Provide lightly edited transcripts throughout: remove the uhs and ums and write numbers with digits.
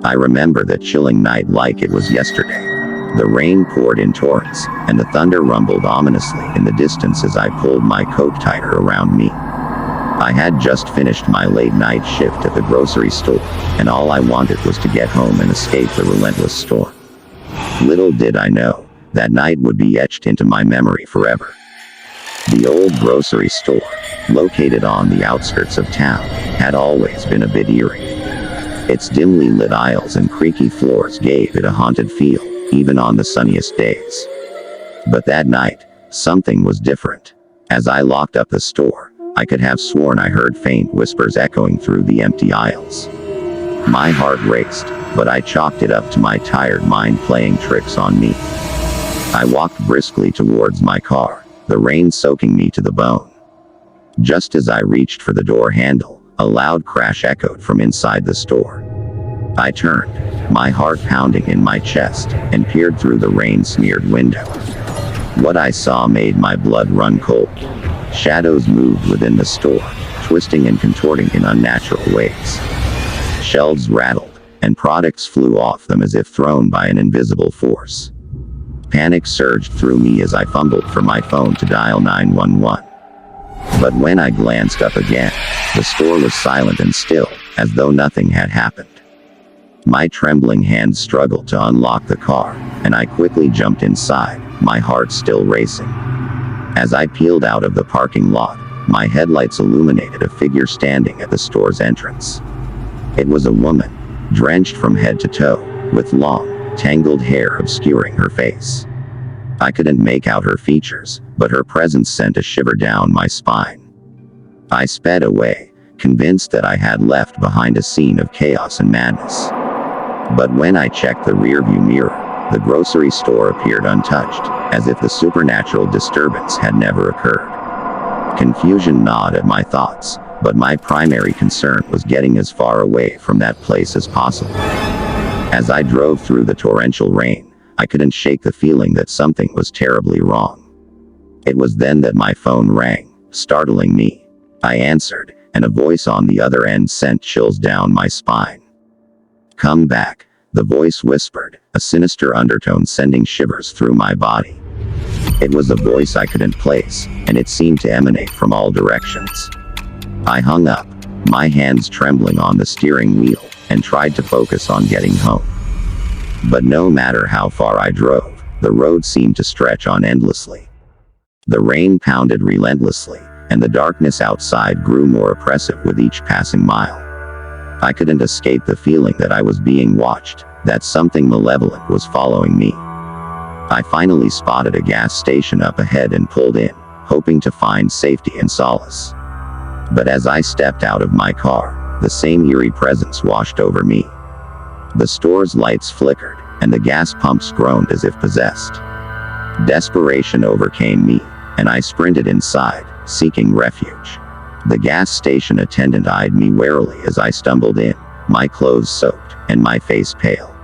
I remember that chilling night like it was yesterday. The rain poured in torrents, and the thunder rumbled ominously in the distance as I pulled my coat tighter around me. I had just finished my late-night shift at the grocery store, and all I wanted was to get home and escape the relentless storm. Little did I know, that night would be etched into my memory forever. The old grocery store, located on the outskirts of town, had always been a bit eerie. Its dimly lit aisles and creaky floors gave it a haunted feel, even on the sunniest days. But that night, something was different. As I locked up the store, I could have sworn I heard faint whispers echoing through the empty aisles. My heart raced, but I chalked it up to my tired mind playing tricks on me. I walked briskly towards my car, the rain soaking me to the bone. Just as I reached for the door handle, a loud crash echoed from inside the store. I turned, my heart pounding in my chest, and peered through the rain-smeared window. What I saw made my blood run cold. Shadows moved within the store, twisting and contorting in unnatural ways. Shelves rattled, and products flew off them as if thrown by an invisible force. Panic surged through me as I fumbled for my phone to dial 911. But when I glanced up again, the store was silent and still, as though nothing had happened. My trembling hands struggled to unlock the car, and I quickly jumped inside, my heart still racing. As I peeled out of the parking lot, my headlights illuminated a figure standing at the store's entrance. It was a woman, drenched from head to toe, with long, tangled hair obscuring her face. I couldn't make out her features, but her presence sent a shiver down my spine. I sped away, convinced that I had left behind a scene of chaos and madness. But when I checked the rearview mirror, the grocery store appeared untouched, as if the supernatural disturbance had never occurred. Confusion gnawed at my thoughts, but my primary concern was getting as far away from that place as possible. As I drove through the torrential rain, I couldn't shake the feeling that something was terribly wrong. It was then that my phone rang, startling me. I answered, and a voice on the other end sent chills down my spine. "Come back," the voice whispered, a sinister undertone sending shivers through my body. It was a voice I couldn't place, and it seemed to emanate from all directions. I hung up, my hands trembling on the steering wheel, and tried to focus on getting home. But no matter how far I drove, the road seemed to stretch on endlessly. The rain pounded relentlessly, and the darkness outside grew more oppressive with each passing mile. I couldn't escape the feeling that I was being watched, that something malevolent was following me. I finally spotted a gas station up ahead and pulled in, hoping to find safety and solace. But as I stepped out of my car, the same eerie presence washed over me. The store's lights flickered, and the gas pumps groaned as if possessed. Desperation overcame me, and I sprinted inside, seeking refuge. The gas station attendant eyed me warily as I stumbled in, my clothes soaked, and my face pale.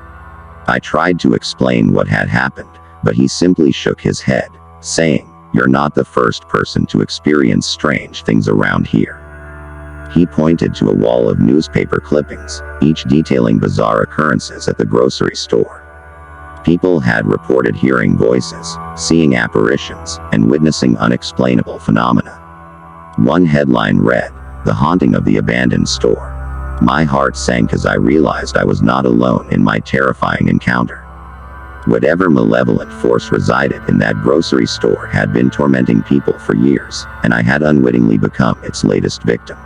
I tried to explain what had happened, but he simply shook his head, saying, "You're not the first person to experience strange things around here." He pointed to a wall of newspaper clippings, each detailing bizarre occurrences at the grocery store. People had reported hearing voices, seeing apparitions, and witnessing unexplainable phenomena. One headline read, "The Haunting of the Abandoned Store." My heart sank as I realized I was not alone in my terrifying encounter. Whatever malevolent force resided in that grocery store had been tormenting people for years, and I had unwittingly become its latest victim.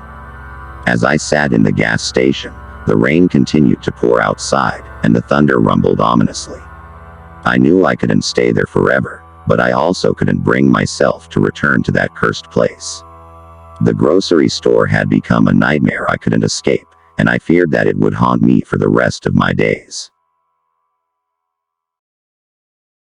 As I sat in the gas station, the rain continued to pour outside, and the thunder rumbled ominously. I knew I couldn't stay there forever, but I also couldn't bring myself to return to that cursed place. The grocery store had become a nightmare I couldn't escape, and I feared that it would haunt me for the rest of my days.